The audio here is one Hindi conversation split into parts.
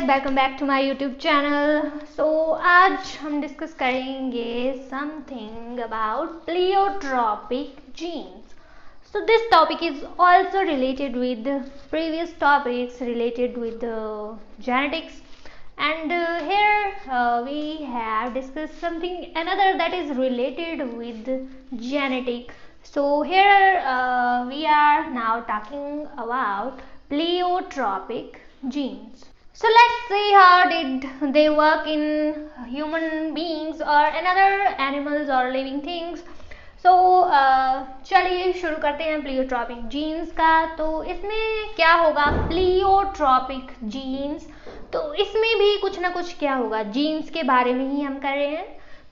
Guys, welcome back to my YouTube channel. आज हम डिस्कस करेंगे something about pleiotropic genes. So this topic is also related with the previous topics related with genetics, and here we have discussed something another that is related with genetic. So here we are now talking about pleiotropic genes. So let's see how did they work in human beings or another animals or living things. So चलिए शुरू करते हैं प्लियोट्रॉपिक जीन्स का। तो इसमें क्या होगा, प्लियोट्रॉपिक जीन्स, तो इसमें भी कुछ ना कुछ क्या होगा, जीन्स के बारे में ही हम कर रहे हैं।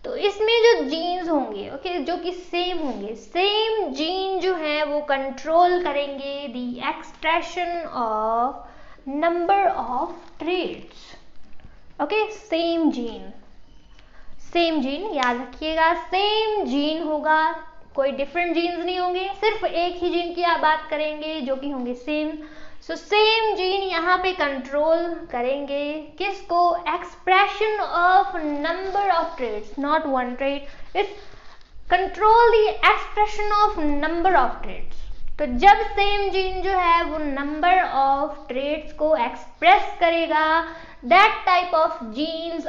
तो इसमें जो जीन्स होंगे ओके, जो कि सेम होंगे, सेम जीन जो है वो कंट्रोल करेंगे the expression of number of traits. Okay, same gene याद रखिएगा, सेम जीन होगा, कोई डिफरेंट जीन्स नहीं होंगे, सिर्फ एक ही जीन की आप बात करेंगे जो कि होंगे सेम। सो सेम जीन यहाँ पे कंट्रोल करेंगे किसको, expression of number of traits, not one trait, it's control the expression of number of traits. तो जब सेम जीन जो है वो नंबर ऑफ ट्रेट्स को एक्सप्रेस करेगा, that type of genes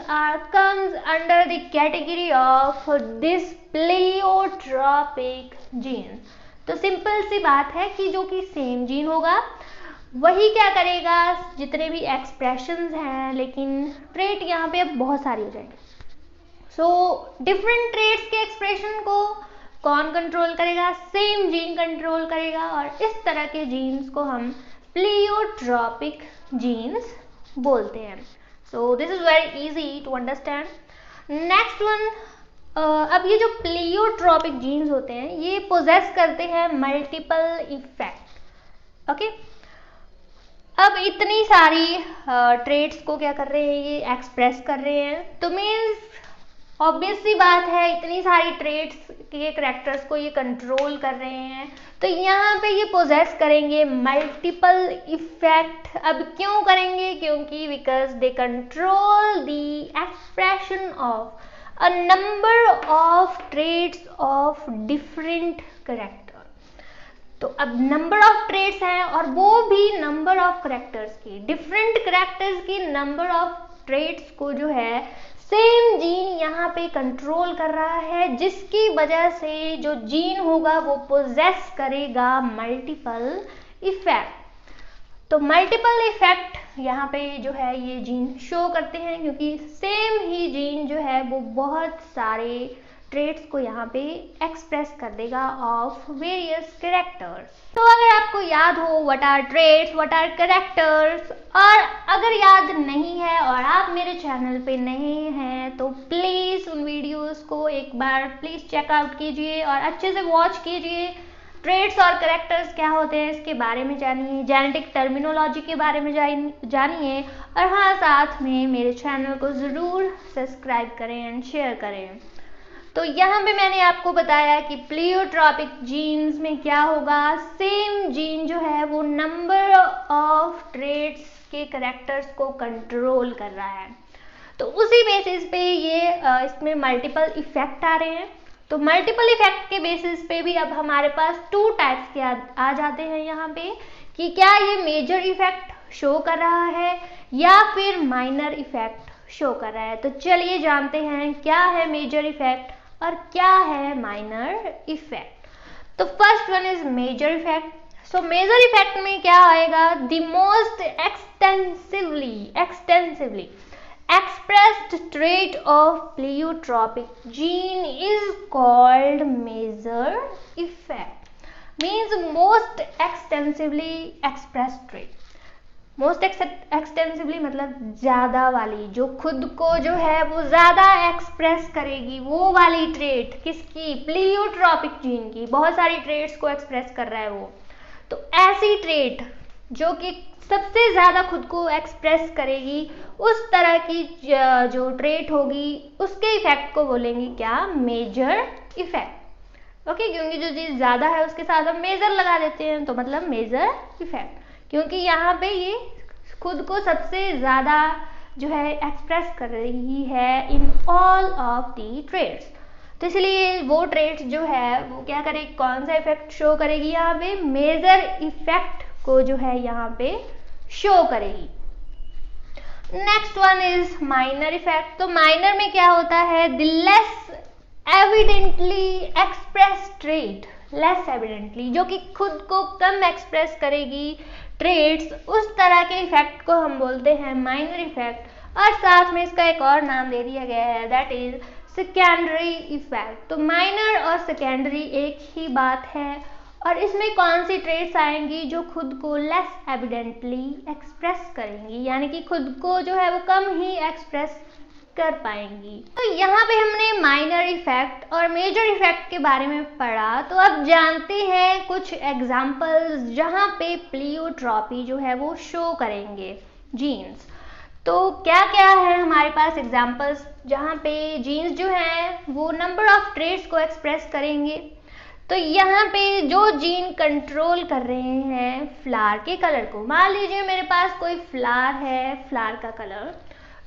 comes under the category of this pleiotropic gene। तो सिंपल सी बात है कि जो कि सेम जीन होगा वही क्या करेगा, जितने भी एक्सप्रेशंस हैं, लेकिन ट्रेट यहाँ पे अब बहुत सारी हो जाएंगे। सो डिफरेंट ट्रेट्स के एक्सप्रेशन को कौन कंट्रोल करेगा, सेम जीन कंट्रोल करेगा, और इस तरह के जीन्स को हम प्लियोट्रॉपिक जीन्स बोलते हैं। So this is very easy to understand. Next one, अब ये जो प्लियोट्रॉपिक जीन्स होते हैं ये पोजेस करते हैं मल्टीपल इफेक्ट। ओके, अब इतनी सारी ट्रेट्स को क्या कर रहे हैं, ये एक्सप्रेस कर रहे हैं। तो मीन्स ऑब्वियस सी बात है, इतनी सारी ट्रेट्स के करैक्टर्स को ये कंट्रोल कर रहे हैं, तो यहाँ पे ये पोजेस करेंगे मल्टीपल इफेक्ट। अब क्यों करेंगे, क्योंकि because they control the expression of a number of traits of different character. तो अब नंबर ऑफ ट्रेट्स हैं और वो भी नंबर ऑफ करैक्टर्स की, डिफरेंट करैक्टर्स की नंबर ऑफ ट्रेट्स को जो है सेम जीन यहाँ पे कंट्रोल कर रहा है, जिसकी वजह से जो जीन होगा वो पोजेस करेगा मल्टीपल इफेक्ट। तो मल्टीपल इफेक्ट यहाँ पे जो है ये जीन शो करते हैं, क्योंकि सेम ही जीन जो है वो बहुत सारे ट्रेट्स को यहाँ पे एक्सप्रेस कर देगा ऑफ वेरियस कैरेक्टर्स। तो अगर आपको याद हो what are traits, what are characters, और अगर याद नहीं है और आप मेरे चैनल पे नए हैं तो प्लीज उन वीडियोस को एक बार प्लीज चेकआउट कीजिए और अच्छे से वॉच कीजिए। ट्रेट्स और कैरेक्टर्स क्या होते हैं इसके बारे में जानिए, जेनेटिक टर्मिनोलॉजी के बारे में जानिए, और हाँ, साथ में मेरे चैनल को ज़रूर सब्सक्राइब करें एंड शेयर करें। तो यहाँ पे मैंने आपको बताया कि प्लियोट्रॉपिक जीन्स में क्या होगा, सेम जीन जो है वो नंबर ऑफ ट्रेट्स के करैक्टर्स को कंट्रोल कर रहा है। तो उसी बेसिस पे ये इसमें मल्टीपल इफेक्ट आ रहे हैं। तो मल्टीपल इफेक्ट के बेसिस पे भी अब हमारे पास टू टाइप्स के आ जाते हैं यहाँ पे, कि क्या ये मेजर इफेक्ट शो कर रहा है या फिर माइनर इफेक्ट शो कर रहा है। तो चलिए जानते हैं क्या है मेजर इफेक्ट और क्या है माइनर इफेक्ट। तो first one is major effect. So major effect में क्या आएगा, the most extensively expressed trait of pleiotropic gene is called major effect, means most extensively expressed trait। Most extensively मतलब ज्यादा वाली, जो खुद को जो है वो ज्यादा एक्सप्रेस करेगी, वो वाली ट्रेट किसकी, प्लियोट्रॉपिक जीन की, बहुत सारी ट्रेट्स को एक्सप्रेस कर रहा है वो। तो ऐसी ट्रेट जो कि सबसे ज्यादा खुद को एक्सप्रेस करेगी, उस तरह की जो ट्रेट होगी उसके इफेक्ट को बोलेंगे क्या, मेजर इफेक्ट। ओके, क्योंकि जो चीज ज्यादा है उसके साथ हम मेजर लगा देते हैं, तो मतलब मेजर इफेक्ट, क्योंकि यहाँ पे ये खुद को सबसे ज़्यादा जो है एक्सप्रेस कर रही है in all of the traits. तो इसलिए वो ट्रेड्स जो है वो क्या करेगी, कौन सा इफेक्ट शो करेगी, यहाँ पे मेजर इफेक्ट को जो है यहाँ पे शो करेगी। Next one is minor effect. तो माइनर में क्या होता है, the less evidently express trait, less evidently जो कि खुद को कम एक्सप्रेस करेगी ट्रेड्स, उस तरह के इफेक्ट को हम बोलते हैं माइनर इफेक्ट। और साथ में इसका एक और नाम दे दिया गया है, दैट इज सेकेंडरी इफेक्ट। तो माइनर और सेकेंडरी एक ही बात है, और इसमें कौन सी ट्रेड्स आएंगी जो खुद को लेस एविडेंटली एक्सप्रेस करेंगी, यानी कि खुद को जो है वो कम ही एक्सप्रेस कर पाएंगी। तो यहाँ पे हमने माइनर इफेक्ट और मेजर इफेक्ट के बारे में पढ़ा। तो अब जानते हैं कुछ एग्जाम्पल्स जहाँ पे प्लियोट्रॉपी जो है वो शो करेंगे जीन्स। तो क्या क्या है हमारे पास एग्जाम्पल्स जहाँ पे जीन्स जो हैं वो नंबर ऑफ ट्रेड्स को एक्सप्रेस करेंगे। तो यहाँ पे जो जीन कंट्रोल कर रहे हैं फ्लावर के कलर को, मान लीजिए मेरे पास कोई फ्लावर है, फ्लावर का कलर,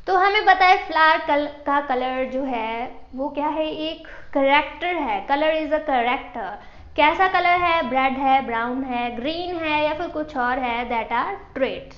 तो हमें पता है फ्लावर का कलर जो है वो क्या है, एक करेक्टर है। Colour is a character. कैसा कलर है, रेड है, ब्राउन है, ग्रीन है या फिर कुछ और है, दैट आर ट्रेड्स।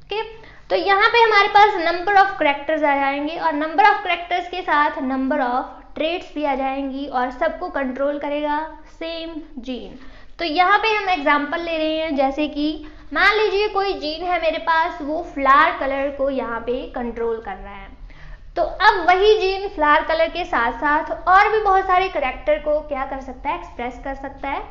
ओके, तो यहाँ पे हमारे पास नंबर ऑफ करेक्टर्स आ जाएंगे और नंबर ऑफ करेक्टर्स के साथ नंबर ऑफ ट्रेड्स भी आ जाएंगी और सबको कंट्रोल करेगा सेम जीन। तो यहाँ पे हम एग्जांपल ले रहे हैं, जैसे कि मान लीजिए कोई जीन है मेरे पास, वो फ्लावर कलर को यहाँ पे कंट्रोल कर रहा है। तो अब वही जीन फ्लावर कलर के साथ साथ और भी बहुत सारे करेक्टर को क्या कर सकता है, एक्सप्रेस कर सकता है।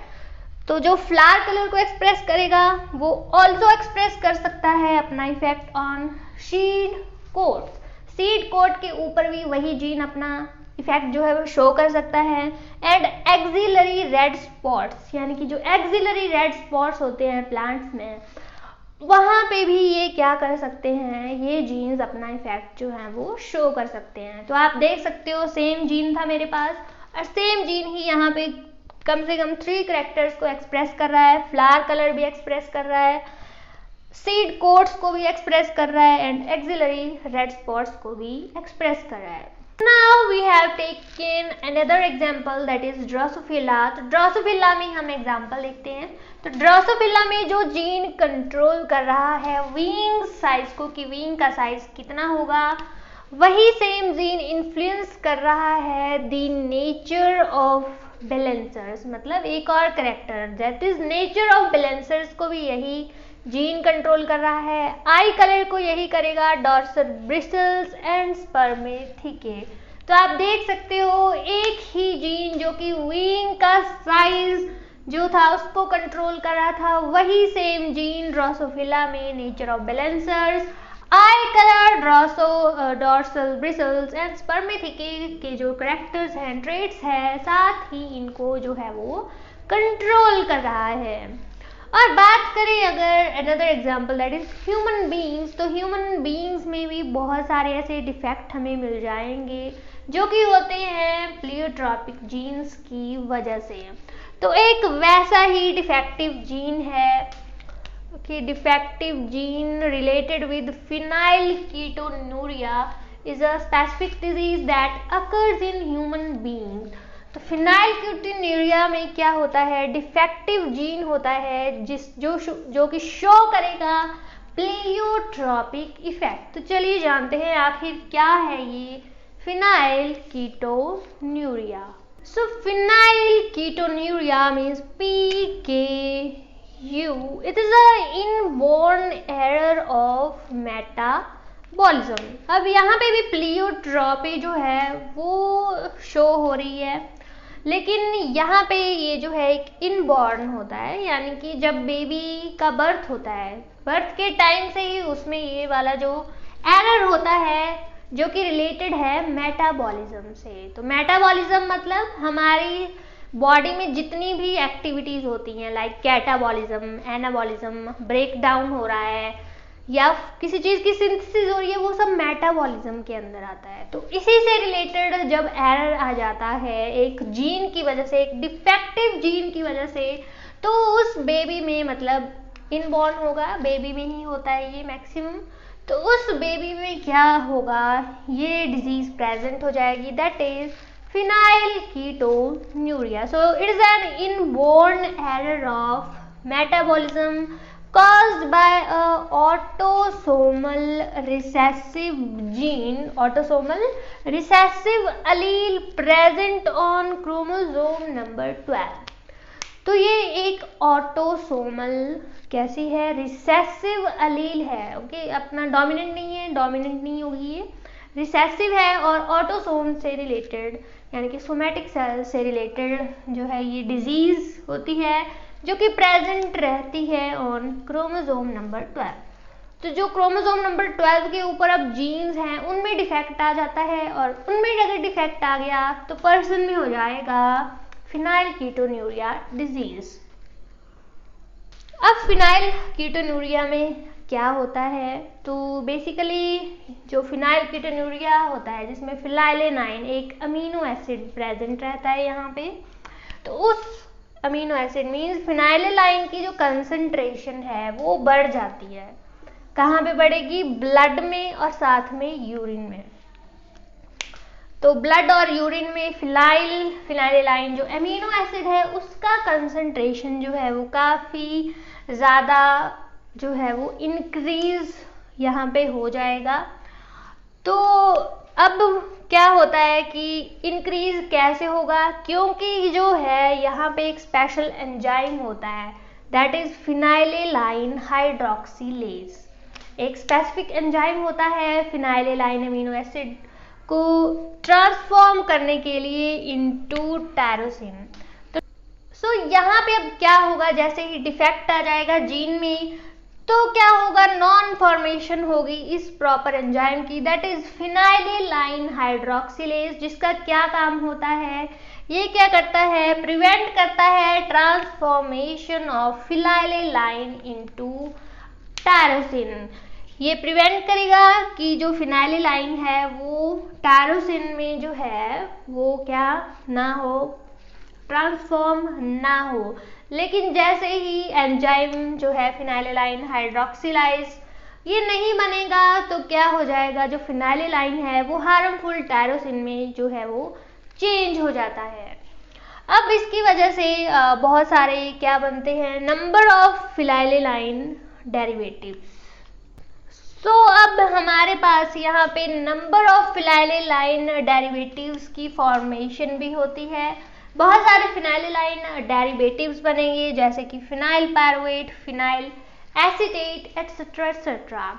तो जो फ्लावर कलर को एक्सप्रेस करेगा वो ऑल्सो एक्सप्रेस कर सकता है अपना effect on seed coat. Seed coat के ऊपर भी वही जीन अपना इफेक्ट जो है वो शो कर सकता है। एंड एक्सिलरी रेड स्पॉट्स, यानी कि जो एक्सिलरी रेड स्पॉट्स होते हैं प्लांट्स में, वहाँ पे भी ये क्या कर सकते हैं, ये जीन्स अपना इफेक्ट जो है वो शो कर सकते हैं। तो आप देख सकते हो सेम जीन था मेरे पास और सेम जीन ही यहाँ पे कम से कम 3 करेक्टर्स को एक्सप्रेस कर रहा है। फ्लावर कलर भी एक्सप्रेस कर रहा है, सीड कोट्स को भी एक्सप्रेस कर रहा है एंड एक्सिलरी रेड स्पॉट्स को भी एक्सप्रेस कर रहा है। Now we have taken another example, that is Drosophila. तो ड्रोसोफिला में हम एग्जाम्पल देखते हैं। तो ड्रोसोफिला में जो जीन कंट्रोल कर रहा है विंग साइज को, कि विंग का साइज कितना होगा, वही सेम जीन इन्फ्लुएंस कर रहा है द नेचर ऑफ बैलेंसर्स, मतलब एक और character that is nature of balancers को भी यही जीन कंट्रोल कर रहा है। आई कलर को यही करेगा, डॉर्सल ब्रिसल्स एंड स्पर्मेथिके। तो आप देख सकते हो एक ही जीन जो कि विंग का साइज जो था उसको कंट्रोल कर रहा था, वही सेम जीन ड्रोसोफिला में nature of balancers, eye colour, dorsal bristles and spermathecae के जो करेक्टर्स हैं, ट्रेट्स हैं, साथ ही इनको जो है वो कंट्रोल कर रहा है। और बात करें अगर another example that is human beings, तो ह्यूमन बीइंग्स में भी बहुत सारे ऐसे डिफेक्ट हमें मिल जाएंगे जो कि होते हैं प्लियोट्रॉपिक जीन्स की वजह से। तो एक वैसा ही डिफेक्टिव जीन है कि defective gene related with phenylketonuria is a specific disease that occurs in human beings. तो फिनाइलकीटोन्यूरिया में क्या होता है, डिफेक्टिव जीन होता है जो कि शो करेगा प्लियोट्रॉपिक इफेक्ट। तो चलिए जानते हैं आखिर क्या है ये phenylketonuria. So phenylketonuria means PKU। It is a inborn error of metabolism. अब यहाँ पे भी प्लियोट्रॉपी जो है वो शो हो रही है, लेकिन यहाँ पे ये जो है एक इनबॉर्न होता है, यानी कि जब बेबी का बर्थ होता है, बर्थ के टाइम से ही उसमें ये वाला जो एरर होता है जो कि रिलेटेड है मेटाबॉलिज्म से। तो मेटाबॉलिज्म मतलब हमारी बॉडी में जितनी भी एक्टिविटीज होती हैं, like catabolism, anabolism, break down हो रहा है या किसी चीज़ की सिंथेसिस हो रही है, वो सब मेटाबॉलिज्म के अंदर आता है। तो इसी से रिलेटेड जब एरर आ जाता है एक जीन की वजह से, एक डिफेक्टिव जीन की वजह से, तो उस बेबी में मतलब इनबॉर्न होगा, बेबी में ही होता है ये मैक्सिमम। तो उस बेबी में क्या होगा, ये डिजीज प्रेजेंट हो जाएगी, that is phenylketonuria. So it is an inborn error of metabolism caused by a autosomal recessive gene, autosomal recessive allele present on chromosome number 12. तो ये एक ऑटोसोमल कैसी है, रिसेसिव अलील है, ओके, अपना डोमिनेंट नहीं है, डोमिनेंट नहीं होगी ये, रिसेसिव है और ऑटोसोम से रिलेटेड यानी कि सोमैटिक सेल से रिलेटेड जो है ये डिजीज होती है जो कि प्रेजेंट रहती है ऑन क्रोमोसोम नंबर 12। तो जो क्रोमोसोम नंबर 12 के ऊपर अब जीन्स हैं उनमें डिफेक्ट आ जाता है और उनमें अगर डिफेक्ट आ गया तो पर्सन में हो जाएगा फिनाइलकीटोन्यूरिया डिजीज। अब फिनाइलकीटोन्यूरिया में क्या होता है, तो बेसिकली जो फिनाइलकीटोन्यूरिया होता है जिसमें फिनाइलेनाइन एक अमीनो एसिड प्रेजेंट रहता है यहाँ पे, तो उस अमीनो एसिड मीन्स फिनाइलेनाइन की जो कंसंट्रेशन है वो बढ़ जाती है। कहाँ पे बढ़ेगी, ब्लड में और साथ में यूरिन में। तो ब्लड और यूरिन में फिनाइलेनाइन जो अमीनो एसिड है उसका कंसंट्रेशन जो है वो काफ़ी ज़्यादा जो है वो इंक्रीज यहाँ पे हो जाएगा। तो अब क्या होता है कि इंक्रीज कैसे होगा, क्योंकि जो है यहाँ पे एक स्पेशल एंजाइम होता है दैट इज फिनाइलेनाइन हाइड्रोक्सिलेज। एक स्पेसिफिक एंजाइम होता है फिनाइलेनाइन अमीनो एसिड को ट्रांसफॉर्म करने के लिए इनटू टायरोसिन। तो सो यहाँ पे अब क्या होगा, जैसे ही डिफेक्ट आ जाएगा जीन में तो क्या होगा, नॉन फॉर्मेशन होगी इस प्रॉपर एंजाइम की दैट इज फिनाइलेनाइन हाइड्रोक्सिलेज, जिसका क्या काम होता है, ये क्या करता है, प्रिवेंट करता है ट्रांसफॉर्मेशन ऑफ फिनाइलेनाइन इनटू टायरोसिन। ये प्रिवेंट करेगा कि जो फिनाइलेनाइन है वो टायरोसिन में जो है वो क्या ना हो, ट्रांसफॉर्म ना हो। लेकिन जैसे ही एंजाइम जो है फिनाइलेनाइन हाइड्रोक्सिलाइज ये नहीं बनेगा तो क्या हो जाएगा, जो फिनाइलेनाइन है वो हार्मफुल टायरोसिन में जो है वो चेंज हो जाता है। अब इसकी वजह से बहुत सारे क्या बनते हैं, नंबर ऑफ फिनाइलेनाइन डेरिवेटिव्स। तो अब हमारे पास यहाँ पे नंबर ऑफ फिनाइलेनाइन डेरिवेटिव्स की फॉर्मेशन भी होती है। बहुत सारे फिनाइलेनाइन डेरिवेटिव्स बनेंगे जैसे कि phenyl pyruvate, phenyl acetate etcetera etcetera.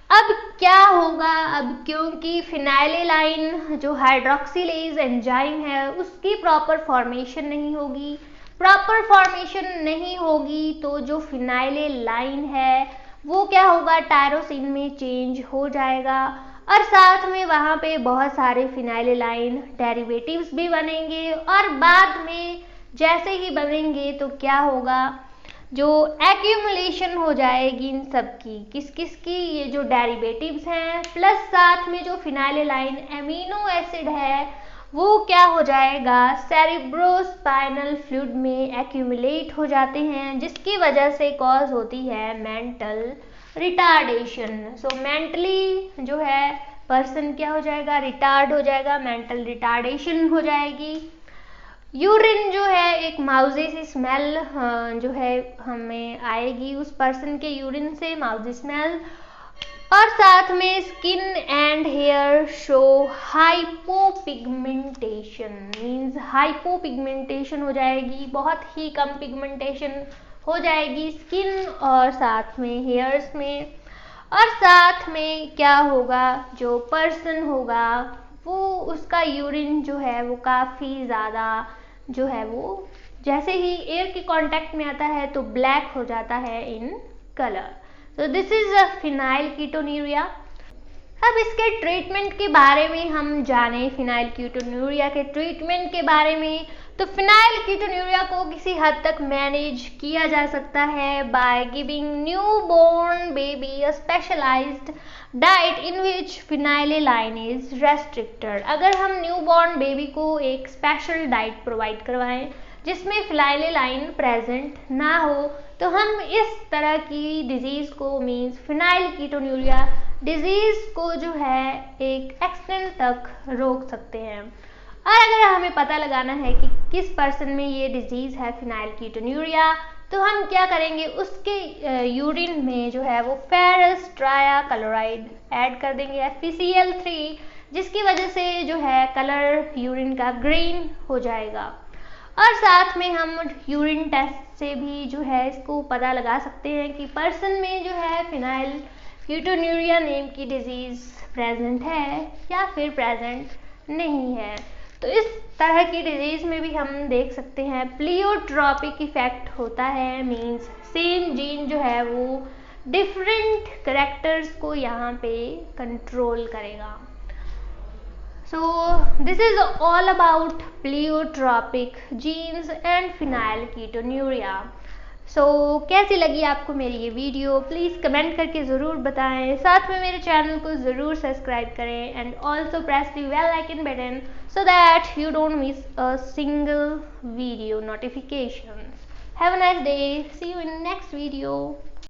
अब क्या होगा, अब क्योंकि फिनाइलेनाइन जो हाइड्रोक्सिलेज एंजाइम है उसकी प्रॉपर फॉर्मेशन नहीं होगी, प्रॉपर फॉर्मेशन नहीं होगी तो जो फिनाइलेनाइन है वो क्या होगा, टायरोसिन में चेंज हो जाएगा और साथ में वहाँ पे बहुत सारे फिनाइलेनाइन डेरिवेटिव्स भी बनेंगे और बाद में जैसे ही बनेंगे तो क्या होगा, जो एक्यूमुलेशन हो जाएगी इन सब की, किस किस की, ये जो डेरिवेटिव्स हैं प्लस साथ में जो फिनाइलेनाइन एमिनो एसिड है वो क्या हो जाएगा, सेरिब्रोस्पाइनल फ्लूइड में एक्यूमुलेट हो जाते हैं जिसकी वजह से कॉज होती है मेंटल रिटार्डेशन। सो मेंटली जो है पर्सन क्या हो जाएगा, रिटार्ड हो जाएगा, मेंटल रिटार्डेशन हो जाएगी। यूरिन जो है एक माउजी सी स्मेल जो है हमें आएगी उस पर्सन के यूरिन से, माउजी स्मेल। और साथ में skin and hair show hypopigmentation, means hypopigmentation हो जाएगी, बहुत ही कम पिगमेंटेशन हो जाएगी स्किन और साथ में हेयर्स में। और साथ में क्या होगा, जो पर्सन होगा वो उसका यूरिन जो है वो काफ़ी ज़्यादा जो है वो जैसे ही एयर के कांटेक्ट में आता है तो ब्लैक हो जाता है इन कलर। तो दिस इज अ फिनाइलकीटोन्यूरिया। अब इसके ट्रीटमेंट के बारे में हम जाने, फिनाइलकीटोन्यूरिया के ट्रीटमेंट के बारे में, तो फिनाइलकीटोन्यूरिया को किसी हद तक मैनेज किया जा सकता है by giving newborn baby a specialised diet in which phenylalanine is restricted. अगर हम न्यूबॉर्न बेबी को एक स्पेशल डाइट प्रोवाइड करवाएं जिसमें फिनाइलेलाइन प्रेजेंट ना हो, तो हम इस तरह की डिजीज़ को मीन्स फिनाइलकीटोन्यूरिया डिजीज़ को जो है एक एक्सटेंट तक रोक सकते हैं। और अगर हमें पता लगाना है कि किस पर्सन में ये डिजीज़ है फिनाइलकीटोन्यूरिया, तो हम क्या करेंगे, उसके यूरिन में जो है वो फेरस ट्राइक्लोराइड ऐड कर देंगे FeCl3, जिसकी वजह से जो है कलर यूरिन का ग्रीन हो जाएगा। और साथ में हम यूरिन टेस्ट से भी जो है इसको पता लगा सकते हैं कि पर्सन में जो है फिनाइलकीटोन्यूरिया नेम की डिजीज़ प्रेजेंट है या फिर प्रेजेंट नहीं है। तो इस तरह की डिजीज़ में भी हम देख सकते हैं प्लियोट्रॉपिक इफेक्ट होता है, मींस सेम जीन जो है वो डिफरेंट कैरेक्टर्स को यहाँ पे कंट्रोल करेगा। So this is all about pleiotropic genes and phenylketonuria. So कैसी लगी आपको मेरी ये वीडियो, प्लीज़ कमेंट करके ज़रूर बताएं। साथ में मेरे चैनल को ज़रूर सब्सक्राइब करें and also press the bell icon button so that you don't miss a single video notifications. Have a nice day. See you in next video.